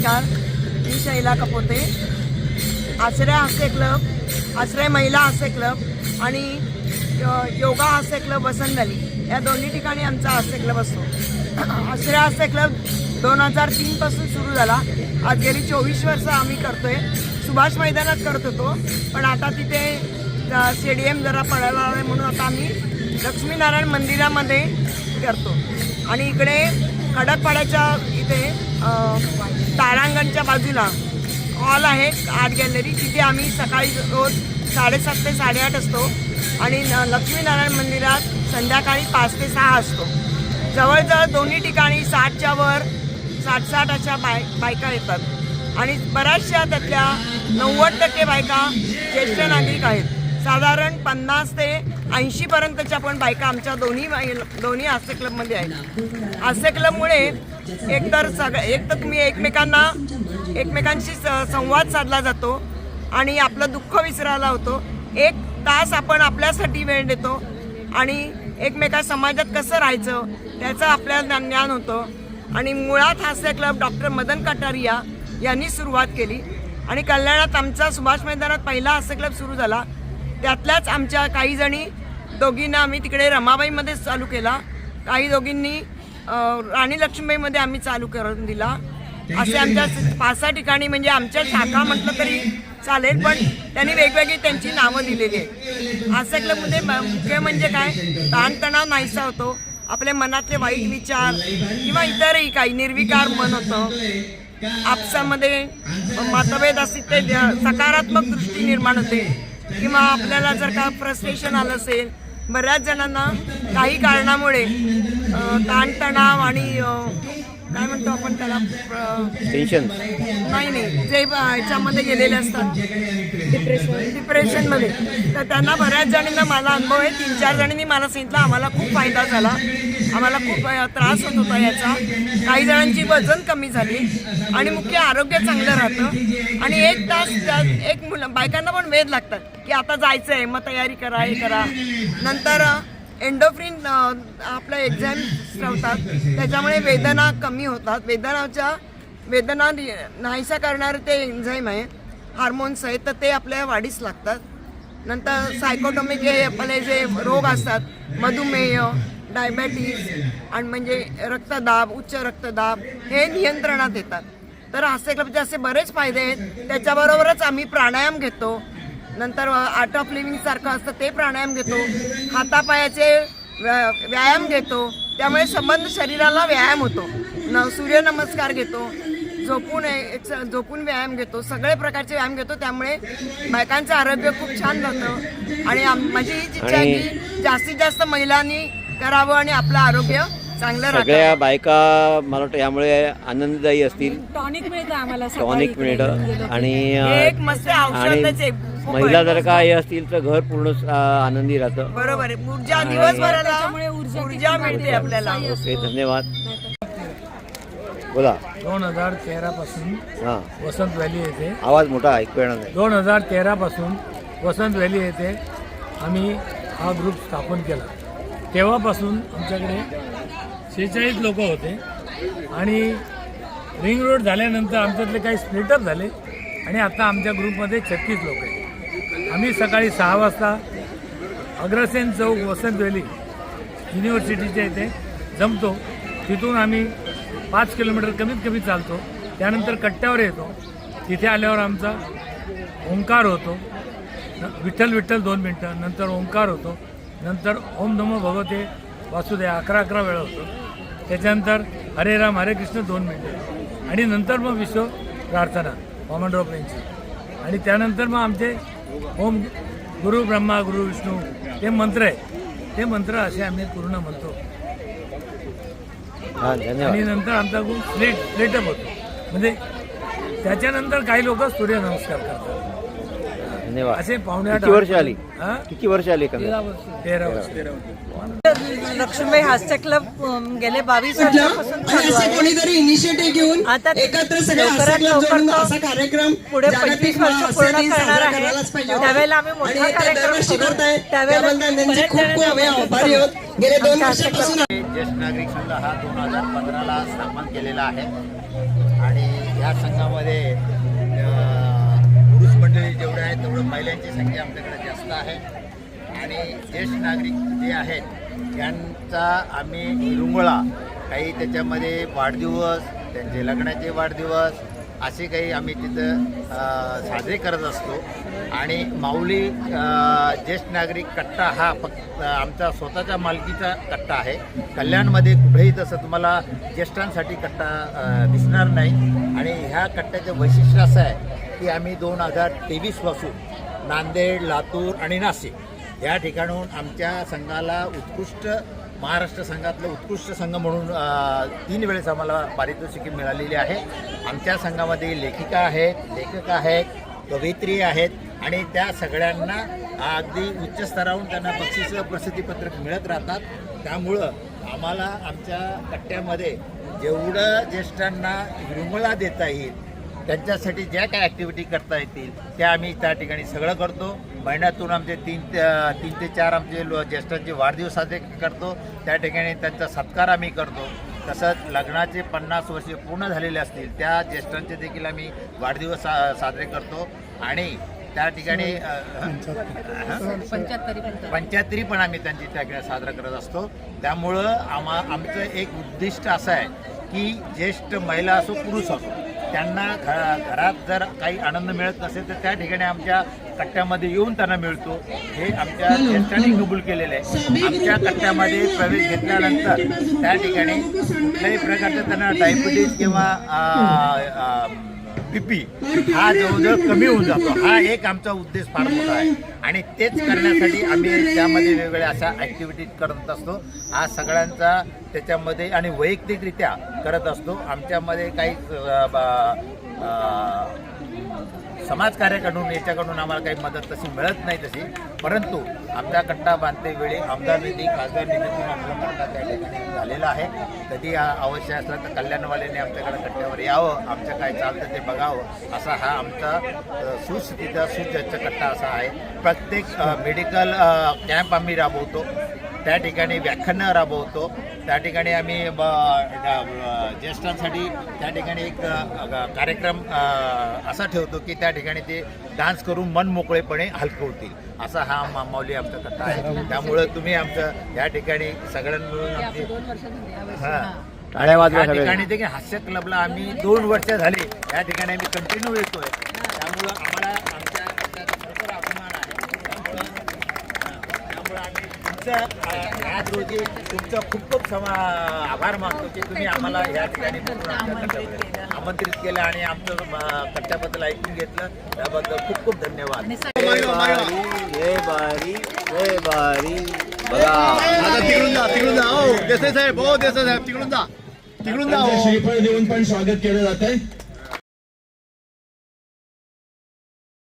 नमस्कार. मी शैला कपोते. आश्रय हास्य क्लब, आश्रय महिला हास्य क्लब आणि योगा हास्य क्लब वसंत व्हॅली या दोन्ही ठिकाणी आमचा हास्य क्लब असतो. आश्रय हास्य क्लब 2003 पासून सुरू झाला. आज गेली 24 वर्ष आम्ही करतोय. सुभाष मैदानात करत होतो, पण आता तिथे स्टेडियम जरा पडायला आहे म्हणून आता आम्ही लक्ष्मीनारायण मंदिरामध्ये करतो. आणि इकडे खडकपाड्याच्या इथे तारांगणच्या बाजूला हॉल आहे, आर्ट गॅलरी. तिथे आम्ही सकाळी रोज 7:30 ते 8:30 असतो आणि लक्ष्मीनारायण मंदिरात संध्याकाळी 5 ते 6 असतो. जवळजवळ दोन्ही ठिकाणी 60च्या वर 60 अशा बायका येतात आणि बऱ्याचशा त्यातल्या 90% बायका ज्येष्ठ नागरिक आहेत. साधारण 50 ते 80पर्यंतच्या पण बायका आमच्या दोन्ही हास्य क्लबमध्ये आहेत. हास्य क्लबमुळे एक तर तुम्ही एकमेकांशी संवाद साधला जातो आणि आपलं दुःख विसरायला होतो. 1 तास आपण आपल्यासाठी वेळ देतो आणि एकमेका समाजात कसं राहायचं त्याचं आपल्याला ज्ञान होतं. आणि मुळात हास्य क्लब डॉक्टर मदन कटारिया यांनी सुरुवात केली आणि कल्याणात आमचा सुभाष मैदानात पहिला हास्य क्लब सुरू झाला. त्यातल्याच आमच्या काही जणी दोघींना आम्ही तिकडे रमाबाईमध्ये चालू केला, काही दोघींनी राणी लक्ष्मीबाईमध्ये आम्ही चालू करून दिला. असे आमच्या 5-6 ठिकाणी म्हणजे आमच्या शाखा म्हटलं तरी चालेल, पण त्यांनी वेगवेगळी त्यांची नावं दिलेली आहेत. हास्य क्लबमध्ये मुख्य म्हणजे काय, ताणतणाव नाहीसा होतो. आपल्या मनातले वाईट विचार किंवा इतरही काही निर्विकार मन होतं. आपसामध्ये मतभेद असतील ते सकारात्मक दृष्टी निर्माण होते. किंवा आपल्याला जर का फ्रस्ट्रेशन आलं असेल, बऱ्याच जणांना काही कारणामुळे ताणतणाव आणि काय म्हणतो आपण त्याला टेन्शन नाही जे ह्याच्यामध्ये गेलेले असतात डिप्रेशनमध्ये, तर त्यांना बऱ्याच जणींना मला अनुभव आहे. 3-4 जणींनी मला सांगितलं आम्हाला खूप फायदा झाला, आम्हाला खूप त्रास होत होता याचा. काही जणांची वजन कमी झाली आणि मुख्य आरोग्य चांगलं राहतं. आणि 1 तास बायकांना पण वेध लागतात की आता जायचं आहे, मग तयारी करा, हे करा. नंतर एंडोफ्रिन आपल्या एक्झाम्स ठेवतात, त्याच्यामुळे वेदना कमी होतात. वेदना नाहीसा करणारे ते एन्झाईम आहे, हार्मोन्स आहेत, तर ते आपल्या वाढीस लागतात. नंतर सायकोटॉमिक हे आपले जे रोग असतात, मधुमेह, डायबेटीज आणि म्हणजे रक्तदाब, उच्च रक्तदाब हे नियंत्रणात येतात. तर हास्य क्लबचे असे बरेच फायदे आहेत. त्याच्याबरोबरच आम्ही प्राणायाम घेतो. नंतर आर्ट ऑफ लिव्हिंग सारखं असतं ते प्राणायाम घेतो. हातापायाचे व्यायाम घेतो, त्यामुळे संबंध शरीराला व्यायाम होतो. सूर्यनमस्कार घेतो, झोपून व्यायाम घेतो, सगळे प्रकारचे व्यायाम घेतो. त्यामुळे बायकांचं आरोग्य खूप छान राहतं. आणि माझी हीच इच्छा आहे की जास्तीत जास्त महिलांनी करावं आणि आपलं आरोग्य चांगलं राहतं. सगळ्या बायका मला वाटतं यामुळे आनंददायी असतील. टॉनिक मिळतं आम्हाला, टॉनिक मिळतं आणि एक मस्त औषधच आहे. महिला जर का हे असतील तर घर पूर्ण आनंदी राहतं. बरोबर आहे. ऊर्जा दिवसभराला ऊर्जा मिळते आपल्याला. ओके, धन्यवाद. बोला. 2013 पासून वसंत व्हॅली येथे, आवाज मोठा ऐकू येणार नाही. 2013 पासून वसंत व्हॅली येथे आम्ही हा ग्रुप स्थापन केला. तेव्हापासून आमच्याकडे 46 लोक होते आणि रिंग रोड झाल्यानंतर आमच्यातले काही स्प्लिटअप झाले आणि आता आमच्या ग्रुपमध्ये 36 लोक आहेत. आम्ही सकाळी 6 वाजता अग्रसेन चौक वसंत व्हॅली युनिव्हर्सिटीच्या इथे जमतो. तिथून आम्ही 5 किलोमीटर कमीत कमी चालतो. त्यानंतर कट्ट्यावर येतो. तिथे आल्यावर आमचा ओंकार होतो, विठ्ठल विठ्ठल 2 मिनटं, नंतर ओंकार होतो, नंतर ओम नमो भगवते वासुदेव 11 वेळा होतो. त्याच्यानंतर हरे राम हरे कृष्ण 2 मिनटं आणि नंतर मग विश्व प्रार्थना वामनराव यांची. आणि त्यानंतर मग आमचे ओम गुरु ब्रह्मा गुरु विष्णू हे मंत्र आहे, ते मंत्र असे आम्ही पूर्ण म्हणतो. आणि नंतर आमचा ग्रुप स्प्लिटअप होतो. म्हणजे त्याच्यानंतर काही लोक सूर्यनमस्कार करतात. धन्यवाद. असे पावणे 8 वर्ष आली. किती वर्ष आली? 13 वर्ष. लक्ष्मीबाई हास्य क्लब गेले 22 वर्षापासून चालू आहे. आता लवकरात लवकर कार्यक्रम पुढे 25 वर्ष पूर्ण करणार आहे. त्यावेळेला आम्ही मोठा कार्यक्रम करू. त्यावेळेला ज्येष्ठ नागरिक संघ हा 2015ला स्थापन केलेला आहे आणि या संघामध्ये पुरुष मंडळी जेवढे आहेत तेवढं महिलांची संख्या आमच्याकडे जास्त आहे आणि ज्येष्ठ नागरिक जे आहेत यांचा आम्ही विरंगुळा काही त्याच्यामध्ये वाढदिवस, त्यांचे लग्नाचे वाढदिवस असे काही आम्ही तिथं साजरे करत असतो. आणि माऊली ज्येष्ठ नागरिक कट्टा हा फक्त आमचा स्वतःच्या मालकीचा कट्टा आहे. कल्याणमध्ये कुठेही तसं तुम्हाला ज्येष्ठांसाठी कट्टा दिसणार नाही. आणि ह्या कट्ट्याचं वैशिष्ट्य असं आहे की आम्ही 2023 पासून नांदेड, लातूर आणि नाशिक या ठिकाणून आमच्या संघाला उत्कृष्ट महाराष्ट्र संघातलं उत्कृष्ट संघ म्हणून 3 वेळेस आम्हाला पारितोषिके मिळालेली आहे. आमच्या संघामध्ये लेखिका आहेत, लेखक आहेत, कवयित्री आहेत आणि त्या सगळ्यांना अगदी उच्च स्तरावरून त्यांना बक्षीस प्रसिद्धीपत्रक मिळत राहतात. त्यामुळं आम्हाला आमच्या कट्ट्यामध्ये जेवढं ज्येष्ठांना विरंगुळा देता येईल, त्यांच्यासाठी ज्या काय ॲक्टिव्हिटी करता येतील त्या आम्ही त्या ठिकाणी सगळं करतो. महिन्यातून आमचे 3 ते 4 आमचे ज्येष्ठांचे वाढदिवस साजरे करतो. त्या ठिकाणी त्यांचा सत्कार आम्ही करतो. तसंच लग्नाचे 50 वर्षे पूर्ण झालेले असतील त्या ज्येष्ठांचे देखील आम्ही वाढदिवस साजरे करतो. आणि त्या ठिकाणी 75 पण आम्ही त्यांची त्या ठिकाणी साजरा करत असतो. त्यामुळं आमचं एक उद्दिष्ट असं आहे की ज्येष्ठ महिला असो पुरुष असो त्यांना घरात जर काही आनंद मिळत नसेल तर त्या ठिकाणी आमच्या कट्ट्यामध्ये येऊन त्यांना मिळतो. हे आमच्या ज्येष्ठांनी कबूल केलेलं आहे. आमच्या कट्ट्यामध्ये प्रवेश घेतल्यानंतर त्या ठिकाणी कुठल्याही प्रकारचं त्यांना डायबिटीज किंवा BP हा जवळजवळ कमी होऊन जातो. हा एक आमचा उद्देश फार मोठा आहे आणि तेच करण्यासाठी आम्ही त्यामध्ये वेगवेगळ्या अशा ॲक्टिव्हिटीज करत असतो. हा सगळ्यांचा त्याच्यामध्ये आणि वैयक्तिकरित्या करत असतो. आमच्यामध्ये काही समाजकार्याकडून याच्याकडून आम्हाला काही मदत तशी मिळत नाही तशी, परंतु आमचा कट्टा बांधते वेळी आमदार निधी, खासदार निधीतून आम्हाला कट्टा त्या ठिकाणी झालेला आहे. कधी आवश्यक असलं तर कल्याणवाल्याने आमच्याकडे कट्ट्यावर यावं, आमचं काय चालतं ते बघावं, असा हा आमचा सुस्थितीचा सुसज्ज कट्टा असा आहे. प्रत्येक मेडिकल कॅम्प आम्ही राबवतो, त्या ठिकाणी व्याख्यानं राबवतो, त्या ठिकाणी आम्ही ज्येष्ठांसाठी त्या ठिकाणी एक कार्यक्रम असा ठेवतो की त्या ठिकाणी ते डान्स करून मन मोकळेपणे हलकं होतील, असा हा माऊली आमचा कट्टा आहे. त्यामुळं तुम्ही आमचं या ठिकाणी सगळ्यांकडून टाळ्या वाजवा त्या ठिकाणी देखील हास्य क्लबला आम्ही 2 वर्ष झाली या ठिकाणी आम्ही कंटिन्यू येतोय. त्यामुळं आम्हाला आमच्या खरोखर अभिमान आहे. त्यामुळं आम्ही तुमचं आज रोजी तुमचं खूप खूप आभार मानतो की तुम्ही आम्हाला या ठिकाणी आमंत्रित केलं आणि आमचं कट्ट्याबद्दल ऐकून घेतलं, त्याबद्दल खूप खूप धन्यवाद. जय बारी बघा तिकडून जा. देसाई साहेब, देसाई साहेब तिकडून जा. श्रीफळ देऊन पण स्वागत केलं जात आहे.